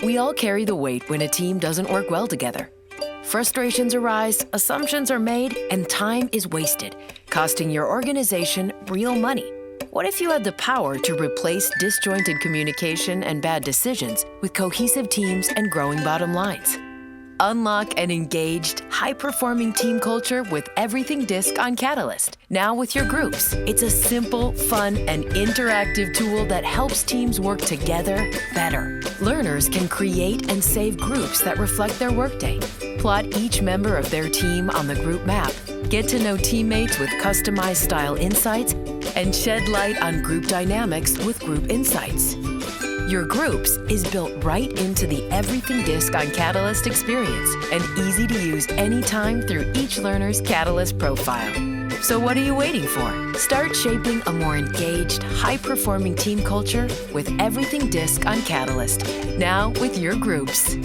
We all carry the weight when a team doesn't work well together. Frustrations arise, assumptions are made, and time is wasted, costing your organization real money. What if you had the power to replace disjointed communication and bad decisions with cohesive teams and growing bottom lines? Unlock an engaged, high-performing team culture with everything DiSC on Catalyst. Now with your groups. It's a simple, fun, and interactive tool that helps teams work together better. Learners can create and save groups that reflect their workday. Plot each member of their team on the group map. Get to know teammates with customized style insights, and shed light on group dynamics with Group Insights. Your Groups is built right into the Everything DiSC on Catalyst experience and easy to use anytime through each learner's Catalyst profile. So what are you waiting for? Start shaping a more engaged, high-performing team culture with Everything DiSC on Catalyst, now with your Groups.